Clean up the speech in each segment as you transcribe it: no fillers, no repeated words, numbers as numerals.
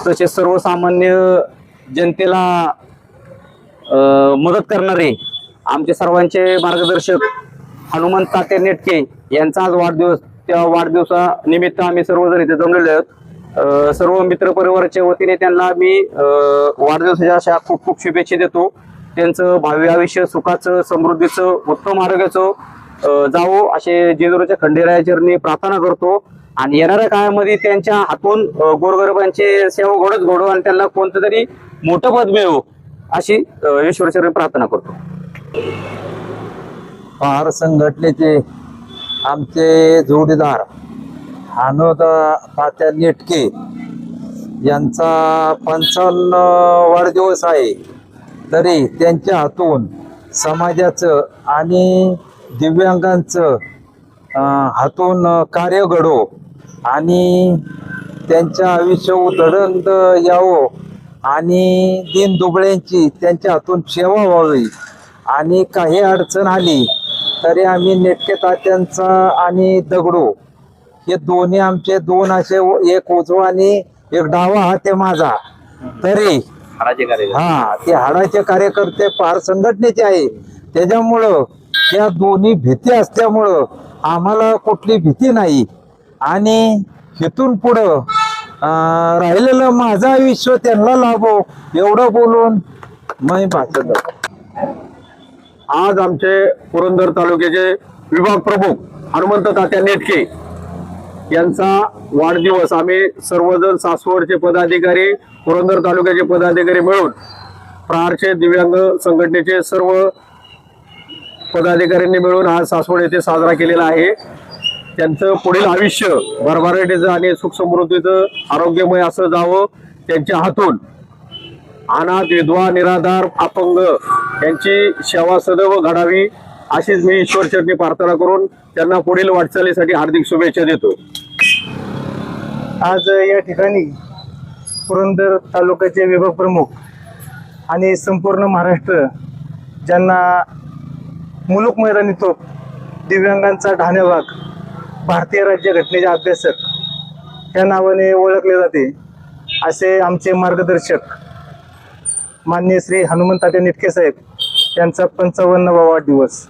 तसेच सर्वसामान्य जनतेला मदत करणारे आमचे सर्वांचे मार्गदर्शक हनुमंत तात्या नेटके यांचा आज वाढदिवस. त्या वाढदिवसानिमित्त आम्ही सर्वजण इथे जमलेले आहोत. सर्व मित्र परिवाराच्या वतीने त्यांना मी वाढदिवसाच्या अशा खूप खूप शुभेच्छा देतो. त्यांचं भावी आयुष्य सुखाचं, समृद्धीचं, उत्तम आरोग्याचं जावो असे जेजुरीच्या खंडेराया चरणी प्रार्थना करतो. आणि येणाऱ्या काळामध्ये त्यांच्या हातून गोरगरिबांची सेवा घडत घडो आणि त्यांना कोणतं तरी मोठं पद मिळो अशी ईश्वरचरणी प्रार्थना करतो. पहार संघटनेचे आमचे जोडीदार हनुमंत तात्या नेटके यांचा 55 वाढदिवस आहे. तरी त्यांच्या हातून समाजाचं आणि दिव्यांगांचं हातून कार्य घडो आणि त्यांचं आयुष्य उधळत यावं आणि दीनदुबळ्यांची त्यांच्या हातून सेवा व्हावी. आणि काही अडचण आली तरी आम्ही नेटके तात्यांचा आणि दगडू हे दोन्ही आमचे दोन असे, एक उजवा आणि एक डावा हात आहे माझा. तरी ते हाडाचे कार्यकर्ते पहार संघटनेचे आहे. त्याच्यामुळं त्या दोन्ही भीती असल्यामुळं आम्हाला कुठली भीती नाही. आणि इथून पुढं राहिलेलं माझं आयुष्य त्यांना लाभो एवढं बोलून मी भाषण. आज आमचे पुरंदर तालुक्याचे विभाग प्रमुख हनुमंत तात्या नेटके यांचा वाढदिवस आम्ही सर्वजण सासवडचे पदाधिकारी, पुरंदर तालुक्याचे पदाधिकारी मिळून प्रहारचे दिव्यांग संघटनेचे सर्व पदाधिकाऱ्यांनी मिळून आज सासवड येथे साजरा केलेला आहे. त्यांचं पुढील आयुष्य भरभराटीचं आणि सुख समृद्धीचं, आरोग्यमय असं जावं. त्यांच्या हातून अनाथ, विधवा, निराधार, अपंग यांची सेवा सदैव घडावी अशीच मी ईश्वरचरणी प्रार्थना करून त्यांना पुढील वाटचालीसाठी हार्दिक शुभेच्छा देतो. आज या ठिकाणी पुरंदर तालुक्याचे विभाग प्रमुख आणि संपूर्ण महाराष्ट्र ज्यांना मुलुक मैदानी तोफ, दिव्यांगांचा ढाणेवाग, भारतीय राज्यघटनेचे अभ्यासक या नावाने ओळखले जाते असे आमचे मार्गदर्शक माननीय श्री हनुमंत तात्या नेटके साहेब यांचा 55वा वाढदिवस.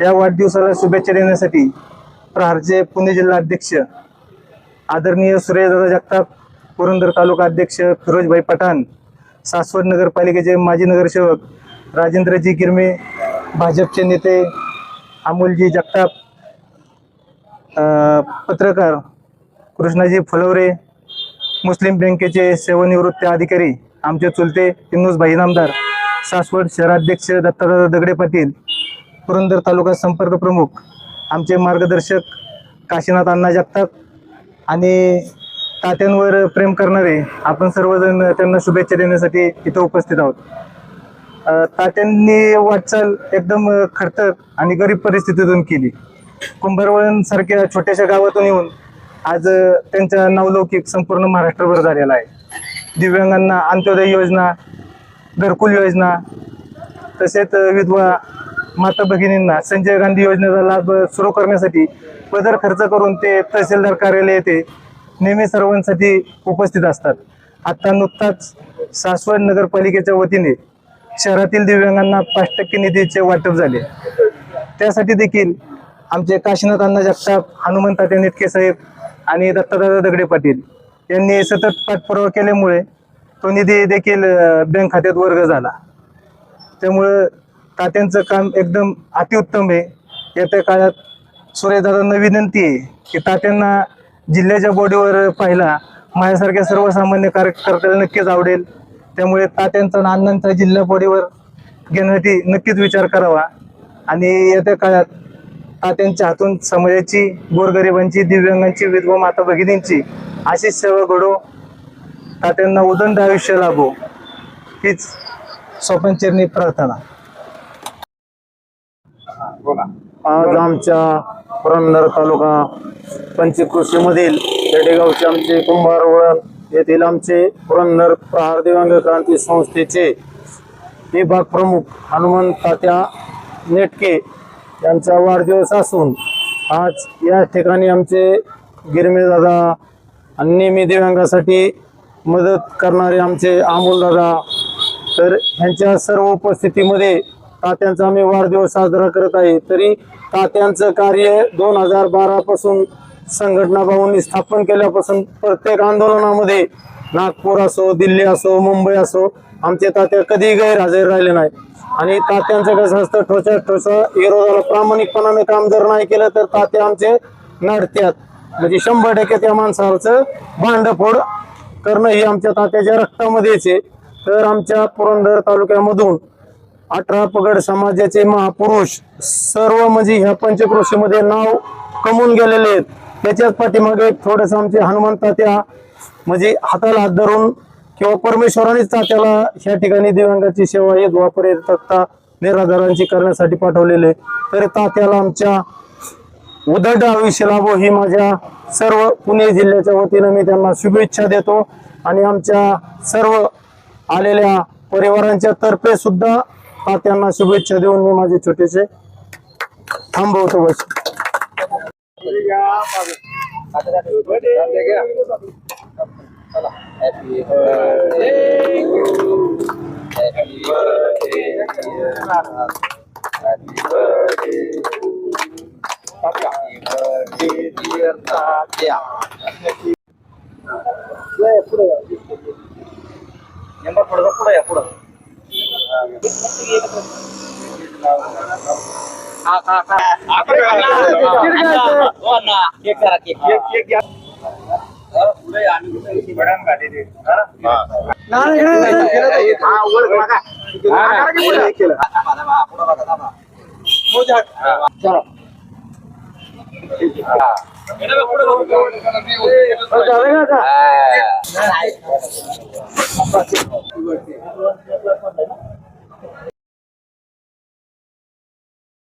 या वाढदिवसाला शुभेच्छा देण्यासाठी प्रहारचे पुणे जिल्हा अध्यक्ष आदरणीय सुरेशदादा जगताप, पुरंदर तालुका अध्यक्ष फिरोजभाई पठाण, सासवड नगरपालिकेचे माजी नगरसेवक राजेंद्रजी गिरमे, भाजपचे नेते अमोलजी जगताप, पत्रकार कृष्णाजी फुलवरे, मुस्लिम बँकेचे सेवानिवृत्त अधिकारी आमचे चुलते पिन्नूसभाई इनामदार, सासवड शहराध्यक्ष दत्तादादा दगडे पाटील, पुरंदर तालुका संपर्क प्रमुख आमचे मार्गदर्शक काशीनाथ अण्णा जगताप आणि तात्यांवर प्रेम करणारे आपण सर्वजण त्यांना शुभेच्छा देण्यासाठी इथं उपस्थित आहोत. तात्यांनी वाटचाल एकदम खडतर आणि गरीब परिस्थितीतून केली. कुंभारवळण सारख्या छोट्याशा गावातून येऊन आज त्यांचा नावलौकिक संपूर्ण महाराष्ट्रभर झालेला आहे. दिव्यांगांना अंत्योदय योजना, घरकुल योजना, तसेच विधवा माता भगिनींना संजय गांधी योजनेचा लाभ सुरू करण्यासाठी पदर खर्च करून ते तहसीलदार कार्यालय येथे नेहमी सर्वांसाठी उपस्थित असतात. आता नुकताच सासवड नगरपालिकेच्या वतीने शहरातील दिव्यांगांना 5% निधीचे वाटप झाले. त्यासाठी देखील आमचे काशीनाथ अण्णा जगताप, हनुमंत तात्या नेटके साहेब आणि दत्तादादा दगडे पाटील यांनी सतत पाठपुरावा केल्यामुळे तो निधी देखील बँक खात्यात वर्ग झाला. त्यामुळं तात्यांचं काम एकदम अतिउत्तम आहे. येत्या काळात सुरेशदादांना विनंती आहे की तात्यांना जिल्ह्याच्या बॉडीवर पाहिला माझ्यासारख्या सर्वसामान्य कार्यकर्त्याला नक्कीच आवडेल. त्यामुळे तात्यांचा आणि अण्णांचा जिल्हा बॉडीवर घेण्यासाठी नक्कीच विचार करावा आणि येत्या काळात तात्यांच्या हातून समाजाची, गोरगरिबांची, दिव्यांगांची, विधवा माता भगिनींची अशी सेवा घडो. तात्यांना उदंड आयुष्य लाभो हीच स्वपनचरणी प्रार्थना. आज आमच्या पुरंदर तालुका पंचकृषीमधील खेडेगावचे आमचे कुंभारवळण येथील आमचे पुरंदर प्रहार दिव्यांग क्रांती संस्थेचे विभाग प्रमुख हनुमंत तात्या नेटके यांचा वाढदिवस असून आज या ठिकाणी आमचे गिरमे दादा आणि नेहमी दिव्यांगासाठी मदत करणारे आमचे अमोल दादा, तर ह्यांच्या सर्व उपस्थितीमध्ये तात्यांचा आम्ही वाढदिवस साजरा करत आहे. तरी तात्यांचं कार्य 2012 पासून संघटना भाऊंनी स्थापन केल्यापासून प्रत्येक आंदोलनामध्ये नागपूर असो, दिल्ली असो, मुंबई असो, आमचे तात्या कधी गैरहजर राहिले नाही. आणि तात्यांचं कसं असतं, ठोसा विरोधाला प्रामाणिकपणाने काम जर नाही केलं तर तात्या आमचे नडत्यात. म्हणजे 100% त्या माणसाचं भांडफोड करणं ही आमच्या तात्याच्या रक्तामध्येच आहे. तर आमच्या पुरंदर तालुक्यामधून 18 पगड समाजाचे महापुरुष सर्व म्हणजे ह्या पंचक्रोशीमध्ये नाव कमवून गेलेले आहेत. त्याच्याच पाठीमागे थोडंसं आमचे हनुमान तात्या म्हणजे हाताला हात धरून किंवा परमेश्वरानेच तात्याला ह्या ठिकाणी दिव्यांगाची सेवा हे द्वापरे तक्ता निराधारांची करण्यासाठी पाठवलेले. तर तात्याला आमच्या उदंड आयुष्य लाभो ही माझ्या सर्व पुणे जिल्ह्याच्या वतीनं मी त्यांना शुभेच्छा देतो. आणि आमच्या सर्व आलेल्या परिवारांच्या तर्फे सुद्धा तात्यांना शुभेच्छा देऊन मी माझे छोटेसे थांबवतो. बस.